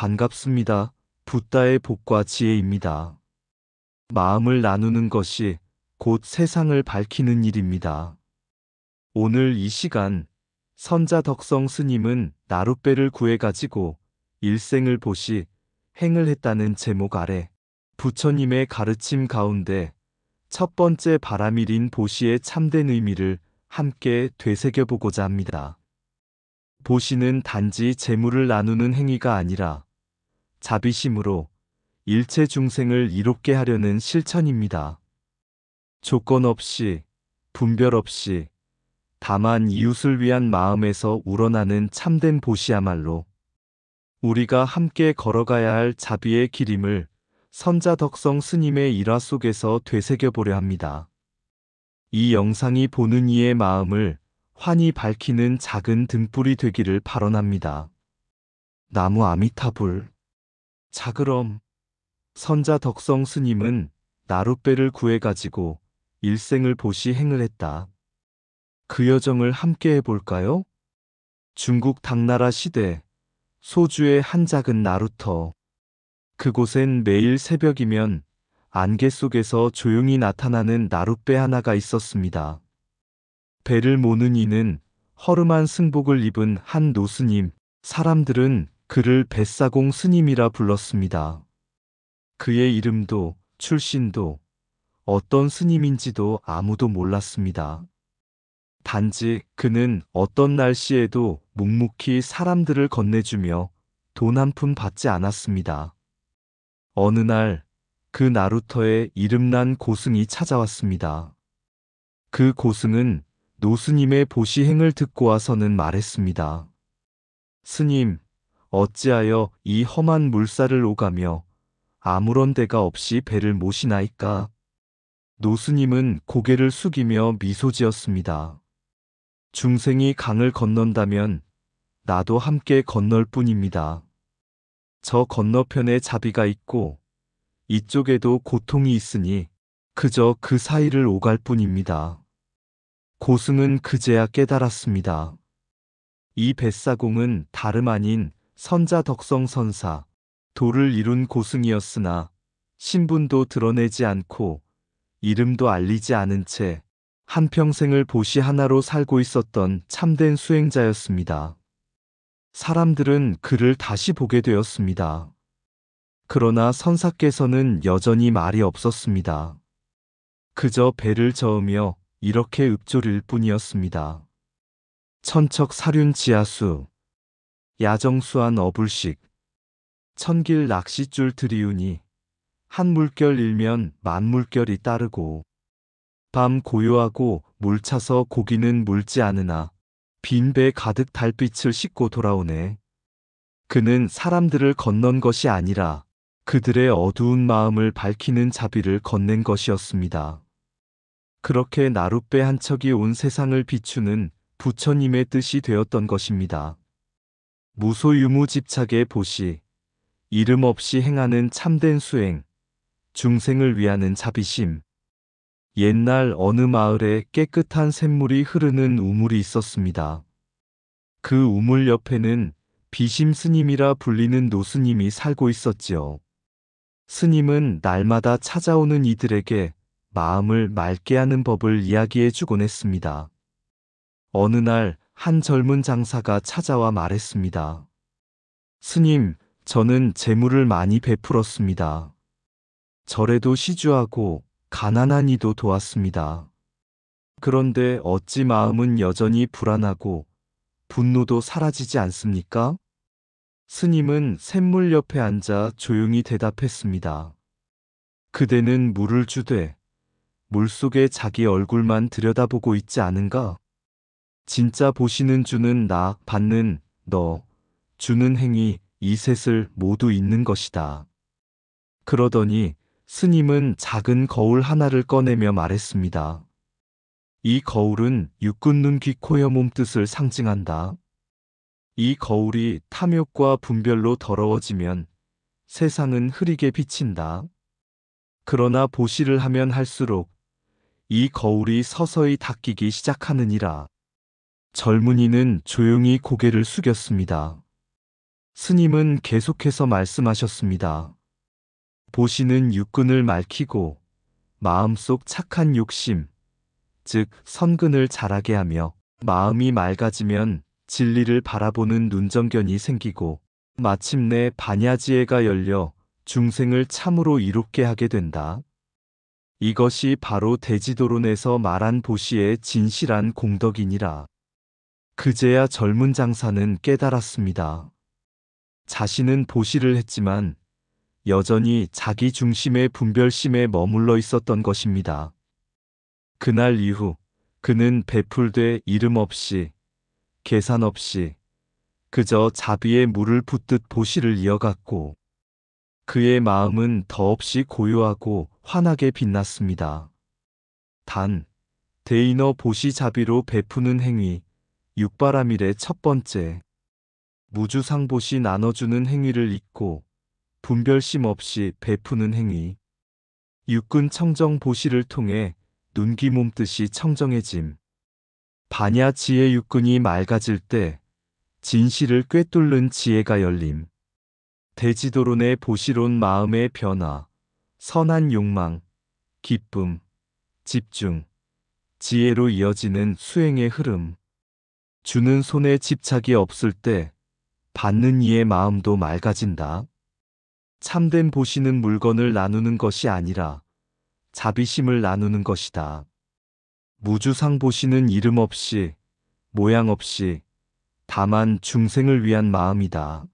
반갑습니다. 붓다의 복과 지혜입니다. 마음을 나누는 것이 곧 세상을 밝히는 일입니다. 오늘 이 시간 선자 덕성 스님은 나룻배를 구해가지고 일생을 보시 행을 했다는 제목 아래 부처님의 가르침 가운데 첫 번째 바라밀인 보시의 참된 의미를 함께 되새겨보고자 합니다. 보시는 단지 재물을 나누는 행위가 아니라 자비심으로 일체 중생을 이롭게 하려는 실천입니다. 조건 없이, 분별 없이, 다만 이웃을 위한 마음에서 우러나는 참된 보시야말로 우리가 함께 걸어가야 할 자비의 길임을 선자 덕성 스님의 일화 속에서 되새겨보려 합니다. 이 영상이 보는 이의 마음을 환히 밝히는 작은 등불이 되기를 발언합니다. 나무 아미타불. 자 그럼 선자 덕성 스님은 나룻배를 구해가지고 일생을 보시 행을 했다. 그 여정을 함께 해볼까요? 중국 당나라 시대 소주의 한 작은 나루터. 그곳엔 매일 새벽이면 안개 속에서 조용히 나타나는 나룻배 하나가 있었습니다. 배를 모는 이는 허름한 승복을 입은 한 노스님, 사람들은 그를 뱃사공 스님이라 불렀습니다. 그의 이름도 출신도 어떤 스님인지도 아무도 몰랐습니다. 단지 그는 어떤 날씨에도 묵묵히 사람들을 건네주며 돈 한 푼 받지 않았습니다. 어느 날 그 나루터에 이름난 고승이 찾아왔습니다. 그 고승은 노스님의 보시행을 듣고 와서는 말했습니다. 스님, 어찌하여 이 험한 물살을 오가며 아무런 데가 없이 배를 모시나이까? 노스님은 고개를 숙이며 미소 지었습니다. 중생이 강을 건넌다면 나도 함께 건널 뿐입니다. 저 건너편에 자비가 있고 이쪽에도 고통이 있으니 그저 그 사이를 오갈 뿐입니다. 고승은 그제야 깨달았습니다. 이 뱃사공은 다름 아닌 선자 덕성 선사, 도를 이룬 고승이었으나 신분도 드러내지 않고 이름도 알리지 않은 채 한평생을 보시 하나로 살고 있었던 참된 수행자였습니다. 사람들은 그를 다시 보게 되었습니다. 그러나 선사께서는 여전히 말이 없었습니다. 그저 배를 저으며 이렇게 읊조릴 뿐이었습니다. 천척 사륜 지하수, 야정수한 어불식, 천길 낚싯줄 들이우니 한 물결 일면 만 물결이 따르고 밤 고요하고 물 차서 고기는 물지 않으나 빈 배 가득 달빛을 싣고 돌아오네. 그는 사람들을 건넌 것이 아니라 그들의 어두운 마음을 밝히는 자비를 건넨 것이었습니다. 그렇게 나룻배 한 척이 온 세상을 비추는 부처님의 뜻이 되었던 것입니다. 무소유무집착의 보시, 이름 없이 행하는 참된 수행, 중생을 위하는 자비심. 옛날 어느 마을에 깨끗한 샘물이 흐르는 우물이 있었습니다. 그 우물 옆에는 비심 스님이라 불리는 노스님이 살고 있었지요. 스님은 날마다 찾아오는 이들에게 마음을 맑게 하는 법을 이야기해 주곤 했습니다. 어느 날 한 젊은 장사가 찾아와 말했습니다. 스님, 저는 재물을 많이 베풀었습니다. 절에도 시주하고 가난한 이도 도왔습니다. 그런데 어찌 마음은 여전히 불안하고 분노도 사라지지 않습니까? 스님은 샘물 옆에 앉아 조용히 대답했습니다. 그대는 물을 주되 물속에 자기 얼굴만 들여다보고 있지 않은가? 진짜 보시는 주는 나, 받는 너, 주는 행위 이 셋을 모두 잇는 것이다. 그러더니 스님은 작은 거울 하나를 꺼내며 말했습니다. 이 거울은 육군 눈, 귀, 코, 혀, 몸 뜻을 상징한다. 이 거울이 탐욕과 분별로 더러워지면 세상은 흐리게 비친다. 그러나 보시를 하면 할수록 이 거울이 서서히 닦이기 시작하느니라. 젊은이는 조용히 고개를 숙였습니다. 스님은 계속해서 말씀하셨습니다. 보시는 육근을 맑히고 마음속 착한 욕심, 즉 선근을 자라게 하며 마음이 맑아지면 진리를 바라보는 눈정견이 생기고 마침내 반야지혜가 열려 중생을 참으로 이롭게 하게 된다. 이것이 바로 대지도론에서 말한 보시의 진실한 공덕이니라. 그제야 젊은 장사는 깨달았습니다. 자신은 보시를 했지만 여전히 자기 중심의 분별심에 머물러 있었던 것입니다. 그날 이후 그는 베풀되 이름 없이, 계산 없이 그저 자비에 물을 붓듯 보시를 이어갔고 그의 마음은 더없이 고요하고 환하게 빛났습니다. 단, 대인어 보시 자비로 베푸는 행위, 육바라밀의 첫 번째, 무주상보시 나눠주는 행위를 잇고 분별심 없이 베푸는 행위, 육근 청정 보시를 통해 눈기 몸뜻이 청정해짐. 반야 지혜 육근이 맑아질 때 진실을 꿰뚫는 지혜가 열림. 대지도론의 보시론 마음의 변화, 선한 욕망, 기쁨, 집중, 지혜로 이어지는 수행의 흐름. 주는 손에 집착이 없을 때 받는 이의 마음도 맑아진다. 참된 보시는 물건을 나누는 것이 아니라 자비심을 나누는 것이다. 무주상 보시는 이름 없이, 모양 없이 다만 중생을 위한 마음이다.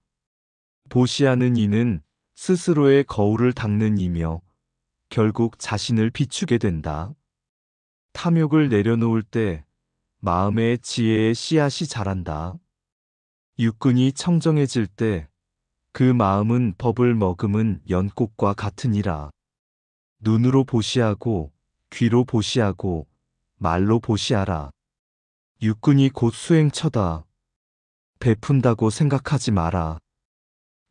보시하는 이는 스스로의 거울을 닦는 이며 결국 자신을 비추게 된다. 탐욕을 내려놓을 때 마음의 지혜의 씨앗이 자란다. 육근이 청정해질 때 그 마음은 법을 머금은 연꽃과 같으니라. 눈으로 보시하고 귀로 보시하고 말로 보시하라. 육근이 곧 수행처다. 베푼다고 생각하지 마라.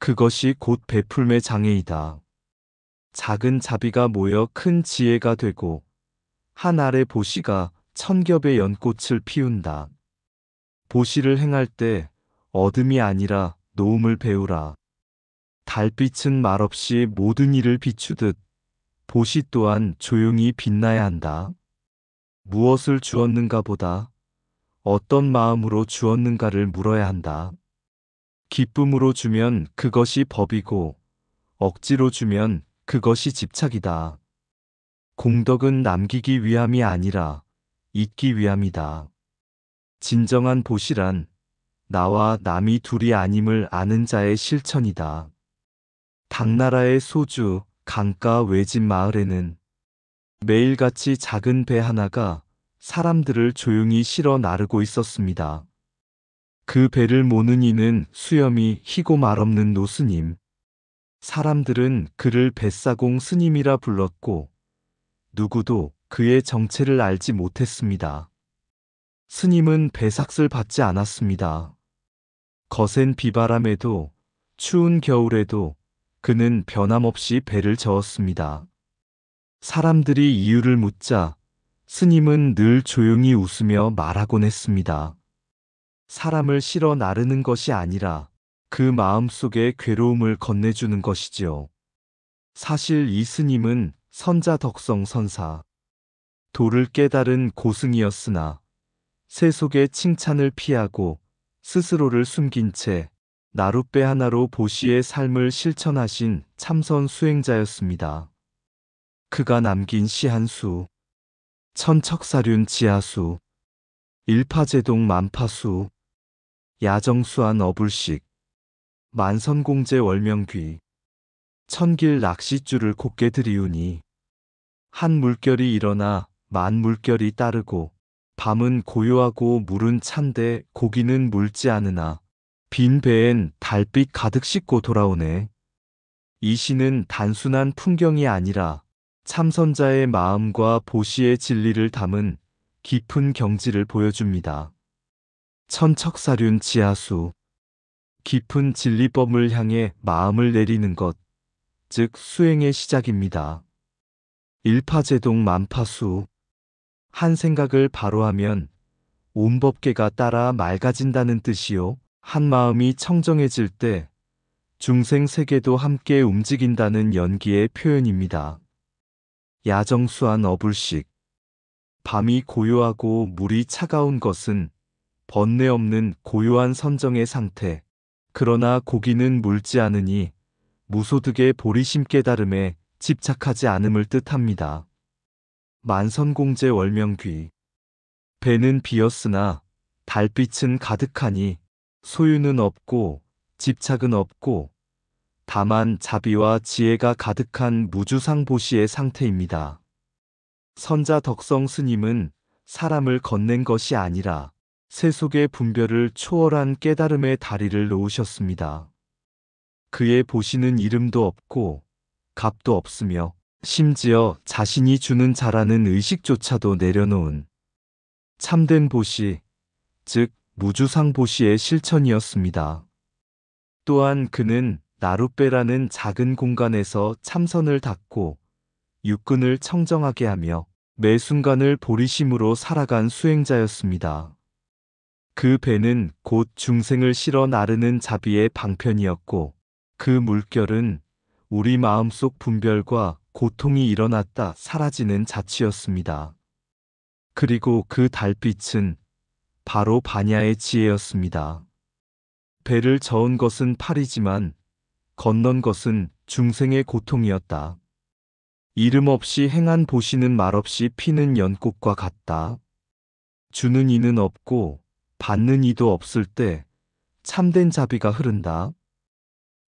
그것이 곧 베풀매 장애이다. 작은 자비가 모여 큰 지혜가 되고 한 알의 보시가 천겹의 연꽃을 피운다. 보시를 행할 때 어둠이 아니라 노음을 배우라. 달빛은 말없이 모든 일을 비추듯 보시 또한 조용히 빛나야 한다. 무엇을 주었는가 보다 어떤 마음으로 주었는가를 물어야 한다. 기쁨으로 주면 그것이 법이고 억지로 주면 그것이 집착이다. 공덕은 남기기 위함이 아니라 잊기 위함이다. 진정한 보시란 나와 남이 둘이 아님을 아는 자의 실천이다. 당나라의 소주, 강가 외진 마을에는 매일같이 작은 배 하나가 사람들을 조용히 실어 나르고 있었습니다. 그 배를 모는 이는 수염이 희고 말없는 노스님. 사람들은 그를 뱃사공 스님이라 불렀고 누구도 그의 정체를 알지 못했습니다. 스님은 배삭을 받지 않았습니다. 거센 비바람에도 추운 겨울에도 그는 변함없이 배를 저었습니다. 사람들이 이유를 묻자 스님은 늘 조용히 웃으며 말하곤 했습니다. 사람을 실어 나르는 것이 아니라 그 마음속의 괴로움을 건네주는 것이지요. 사실 이 스님은 선자덕성 선사, 도를 깨달은 고승이었으나 세속의 칭찬을 피하고 스스로를 숨긴 채 나룻배 하나로 보시의 삶을 실천하신 참선 수행자였습니다. 그가 남긴 시 한 수, 천척사륜 지하수, 일파제동 만파수, 야정수한 어불식, 만선공제 월명귀, 천길 낚싯줄을 곱게 들이우니 한 물결이 일어나 만 물결이 따르고 밤은 고요하고 물은 찬데 고기는 물지 않으나 빈 배엔 달빛 가득 싣고 돌아오네. 이 시는 단순한 풍경이 아니라 참선자의 마음과 보시의 진리를 담은 깊은 경지를 보여줍니다. 천척사륜 지하수, 깊은 진리법을 향해 마음을 내리는 것, 즉 수행의 시작입니다. 일파제동 만파수, 한 생각을 바로 하면 온 법계가 따라 맑아진다는 뜻이요. 한 마음이 청정해질 때 중생 세계도 함께 움직인다는 연기의 표현입니다. 야정수한 어불식. 밤이 고요하고 물이 차가운 것은 번뇌 없는 고요한 선정의 상태. 그러나 고기는 물지 않으니 무소득의 보리심 깨달음에 집착하지 않음을 뜻합니다. 만선공제 월명귀. 배는 비었으나 달빛은 가득하니 소유는 없고 집착은 없고 다만 자비와 지혜가 가득한 무주상보시의 상태입니다. 선자 덕성 스님은 사람을 건넨 것이 아니라 세속의 분별을 초월한 깨달음의 다리를 놓으셨습니다. 그의 보시는 이름도 없고 값도 없으며 심지어 자신이 주는 자라는 의식조차도 내려놓은 참된 보시, 즉 무주상보시의 실천이었습니다. 또한 그는 나룻배라는 작은 공간에서 참선을 닫고 육근을 청정하게 하며 매 순간을 보리심으로 살아간 수행자였습니다. 그 배는 곧 중생을 실어 나르는 자비의 방편이었고 그 물결은 우리 마음속 분별과 고통이 일어났다 사라지는 자취였습니다. 그리고 그 달빛은 바로 반야의 지혜였습니다. 배를 저은 것은 팔이지만 건넌 것은 중생의 고통이었다. 이름 없이 행한 보시는 말없이 피는 연꽃과 같다. 주는 이는 없고 받는 이도 없을 때 참된 자비가 흐른다.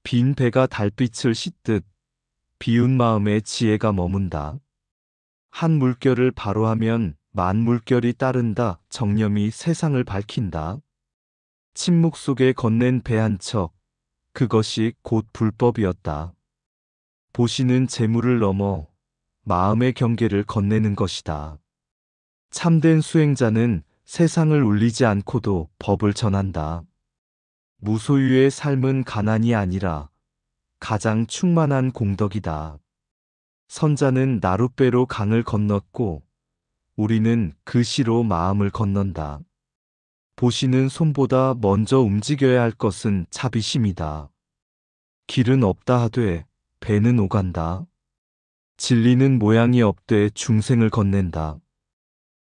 빈 배가 달빛을 씻듯 비운 마음에 지혜가 머문다. 한 물결을 바로 하면 만 물결이 따른다. 정념이 세상을 밝힌다. 침묵 속에 건넨 배 한 척, 그것이 곧 불법이었다. 보시는 재물을 넘어 마음의 경계를 건네는 것이다. 참된 수행자는 세상을 울리지 않고도 법을 전한다. 무소유의 삶은 가난이 아니라 가장 충만한 공덕이다. 선자는 나룻배로 강을 건넜고 우리는 그 시로 마음을 건넌다. 보시는 손보다 먼저 움직여야 할 것은 자비심이다. 길은 없다 하되 배는 오간다. 진리는 모양이 없되 중생을 건넨다.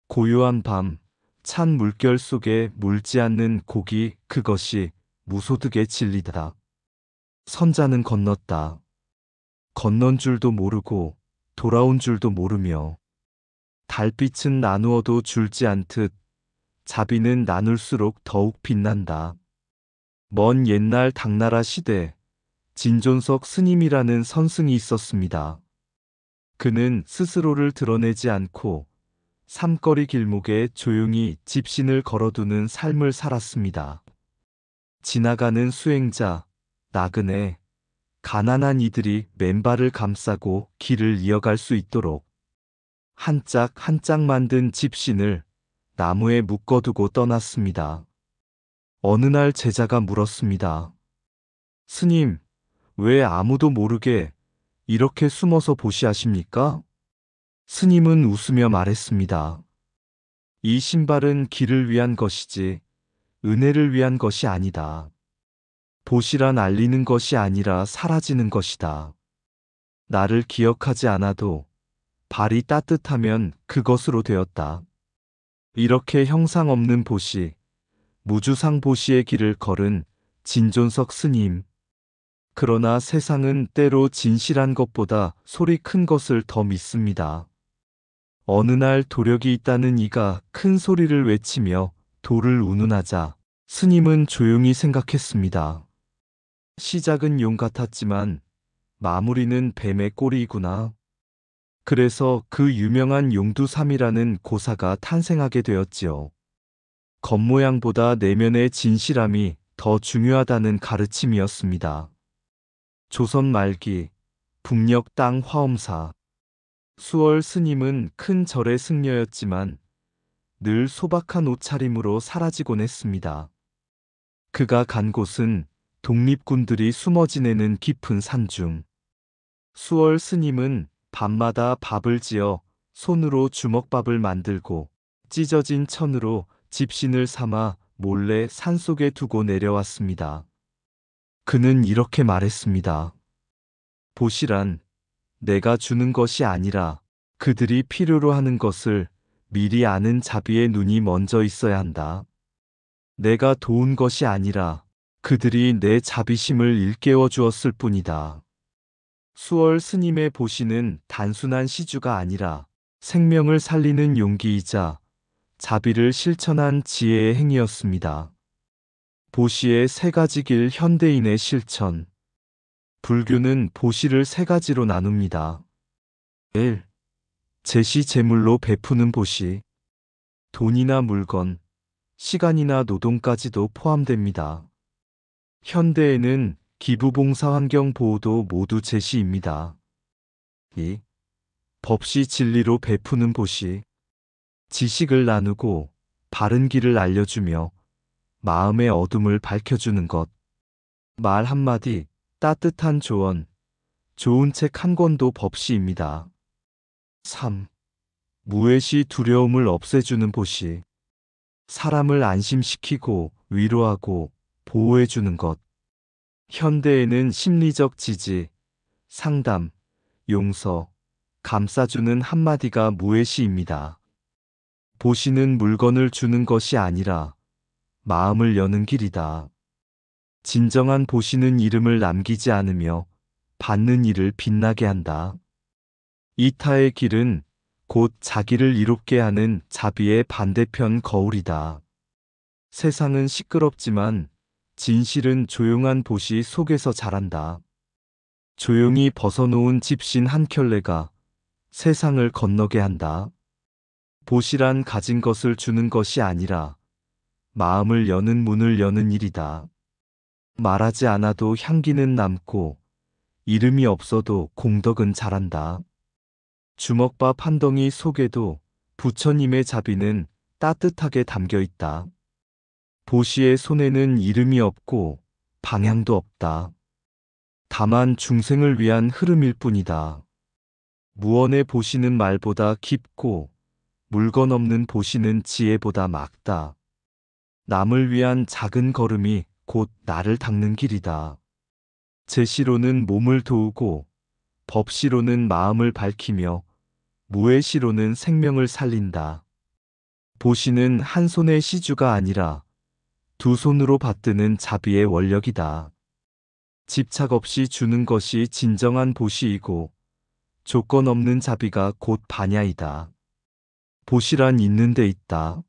고요한 밤, 찬 물결 속에 물지 않는 고기, 그것이 무소득의 진리다. 선자는 건넜다. 건넌 줄도 모르고 돌아온 줄도 모르며 달빛은 나누어도 줄지 않듯 자비는 나눌수록 더욱 빛난다. 먼 옛날 당나라 시대 진존석 스님이라는 선승이 있었습니다. 그는 스스로를 드러내지 않고 삼거리 길목에 조용히 집신을 걸어두는 삶을 살았습니다. 지나가는 수행자, 나그네, 가난한 이들이 맨발을 감싸고 길을 이어갈 수 있도록 한 짝 한 짝 만든 집신을 나무에 묶어두고 떠났습니다. 어느 날 제자가 물었습니다. 스님, 왜 아무도 모르게 이렇게 숨어서 보시하십니까? 스님은 웃으며 말했습니다. 이 신발은 길을 위한 것이지 은혜를 위한 것이 아니다. 보시란 알리는 것이 아니라 사라지는 것이다. 나를 기억하지 않아도 발이 따뜻하면 그것으로 되었다. 이렇게 형상 없는 보시, 무주상 보시의 길을 걸은 진존석 스님. 그러나 세상은 때로 진실한 것보다 소리 큰 것을 더 믿습니다. 어느 날 도력이 있다는 이가 큰 소리를 외치며 돌을 운운하자 스님은 조용히 생각했습니다. 시작은 용 같았지만 마무리는 뱀의 꼬리이구나. 그래서 그 유명한 용두삼이라는 고사가 탄생하게 되었지요. 겉모양보다 내면의 진실함이 더 중요하다는 가르침이었습니다. 조선 말기 북녘 땅 화엄사 수월 스님은 큰 절의 승려였지만 늘 소박한 옷차림으로 사라지곤 했습니다. 그가 간 곳은 독립군들이 숨어 지내는 깊은 산중. 수월 스님은 밤마다 밥을 지어 손으로 주먹밥을 만들고 찢어진 천으로 집신을 삼아 몰래 산속에 두고 내려왔습니다. 그는 이렇게 말했습니다. 보시란 내가 주는 것이 아니라 그들이 필요로 하는 것을 미리 아는 자비의 눈이 먼저 있어야 한다. 내가 도운 것이 아니라 그들이 내 자비심을 일깨워 주었을 뿐이다. 수월 스님의 보시는 단순한 시주가 아니라 생명을 살리는 용기이자 자비를 실천한 지혜의 행위였습니다. 보시의 세 가지 길 현대인의 실천. 불교는 보시를 세 가지로 나눕니다. 1. 제시 제물로 베푸는 보시. 돈이나 물건, 시간이나 노동까지도 포함됩니다. 현대에는 기부봉사 환경보호도 모두 제시입니다. 2. 법시 진리로 베푸는 보시. 지식을 나누고 바른 길을 알려주며 마음의 어둠을 밝혀주는 것. 말 한마디, 따뜻한 조언, 좋은 책 한 권도 법시입니다. 3. 무의시 두려움을 없애주는 보시. 사람을 안심시키고 위로하고 보호해주는 것. 현대에는 심리적 지지, 상담, 용서, 감싸주는 한마디가 무의시입니다. 보시는 물건을 주는 것이 아니라 마음을 여는 길이다. 진정한 보시는 이름을 남기지 않으며 받는 이를 빛나게 한다. 이타의 길은 곧 자기를 이롭게 하는 자비의 반대편 거울이다. 세상은 시끄럽지만 진실은 조용한 보시 속에서 자란다. 조용히 벗어놓은 집신 한 켤레가 세상을 건너게 한다. 보시란 가진 것을 주는 것이 아니라 마음을 여는 문을 여는 일이다. 말하지 않아도 향기는 남고 이름이 없어도 공덕은 자란다. 주먹밥 한 덩이 속에도 부처님의 자비는 따뜻하게 담겨 있다. 보시의 손에는 이름이 없고 방향도 없다. 다만 중생을 위한 흐름일 뿐이다. 무언의 보시는 말보다 깊고 물건 없는 보시는 지혜보다 맑다. 남을 위한 작은 걸음이 곧 나를 닦는 길이다. 제시로는 몸을 도우고 법시로는 마음을 밝히며 무의시로는 생명을 살린다. 보시는 한 손의 시주가 아니라 두 손으로 받드는 자비의 원력이다. 집착 없이 주는 것이 진정한 보시이고 조건 없는 자비가 곧 반야이다. 보시란 있는 데 있다.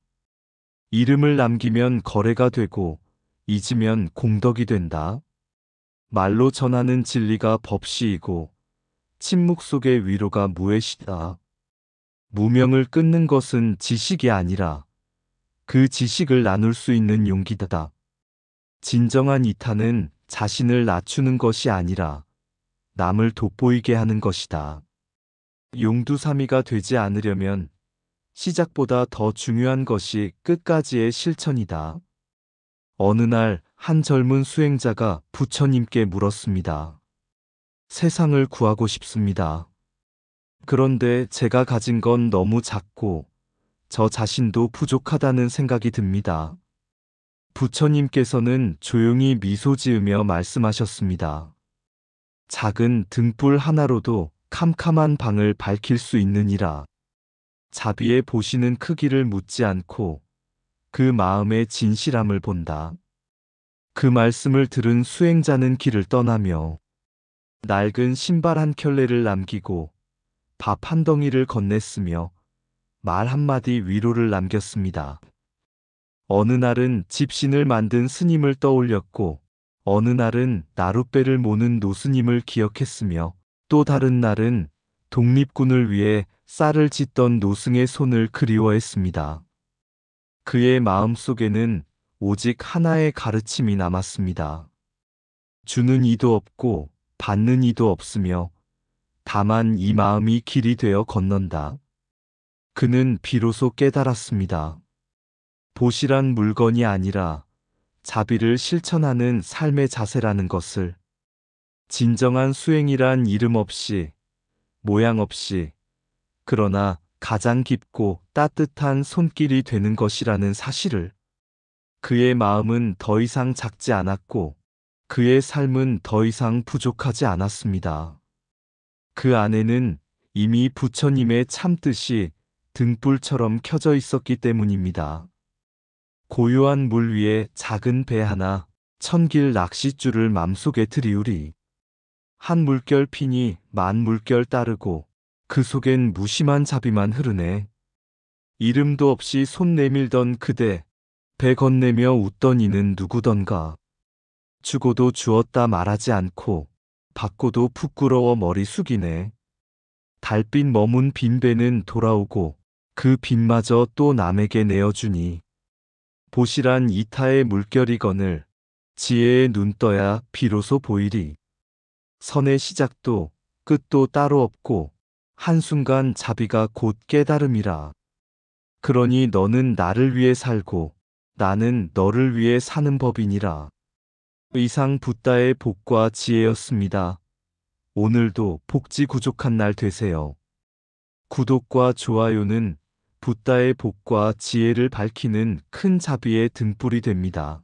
이름을 남기면 거래가 되고 잊으면 공덕이 된다. 말로 전하는 진리가 법시이고 침묵 속의 위로가 무의시다. 무명을 끊는 것은 지식이 아니라 그 지식을 나눌 수 있는 용기다. 진정한 이타는 자신을 낮추는 것이 아니라 남을 돋보이게 하는 것이다. 용두사미가 되지 않으려면 시작보다 더 중요한 것이 끝까지의 실천이다. 어느 날 한 젊은 수행자가 부처님께 물었습니다. 세상을 구하고 싶습니다. 그런데 제가 가진 건 너무 작고 저 자신도 부족하다는 생각이 듭니다. 부처님께서는 조용히 미소 지으며 말씀하셨습니다. 작은 등불 하나로도 캄캄한 방을 밝힐 수 있느니라. 자비의 보시는 크기를 묻지 않고 그 마음의 진실함을 본다. 그 말씀을 들은 수행자는 길을 떠나며 낡은 신발 한 켤레를 남기고 밥 한 덩이를 건넸으며 말 한마디 위로를 남겼습니다. 어느 날은 집신을 만든 스님을 떠올렸고 어느 날은 나룻배를 모는 노스님을 기억했으며 또 다른 날은 독립군을 위해 쌀을 짓던 노승의 손을 그리워했습니다. 그의 마음속에는 오직 하나의 가르침이 남았습니다. 주는 이도 없고 받는 이도 없으며 다만 이 마음이 길이 되어 건넌다. 그는 비로소 깨달았습니다. 보시란 물건이 아니라 자비를 실천하는 삶의 자세라는 것을. 진정한 수행이란 이름 없이, 모양 없이, 그러나 가장 깊고 따뜻한 손길이 되는 것이라는 사실을. 그의 마음은 더 이상 작지 않았고 그의 삶은 더 이상 부족하지 않았습니다. 그 안에는 이미 부처님의 참뜻이 등불처럼 켜져 있었기 때문입니다. 고요한 물 위에 작은 배 하나, 천길 낚싯줄을 맘속에 들이우리. 한 물결 피니 만 물결 따르고 그 속엔 무심한 자비만 흐르네. 이름도 없이 손 내밀던 그대, 배 건네며 웃던 이는 누구던가. 주고도 주었다 말하지 않고 받고도 부끄러워 머리 숙이네. 달빛 머문 빈 배는 돌아오고 그 빚마저 또 남에게 내어주니. 보시란 이타의 물결이거늘 지혜의 눈 떠야 비로소 보이리. 선의 시작도 끝도 따로 없고 한순간 자비가 곧 깨달음이라. 그러니 너는 나를 위해 살고 나는 너를 위해 사는 법이니라. 이상 붓다의 복과 지혜였습니다. 오늘도 복지 구족한 날 되세요. 구독과 좋아요는 붓다의 복과 지혜를 밝히는 큰 자비의 등불이 됩니다.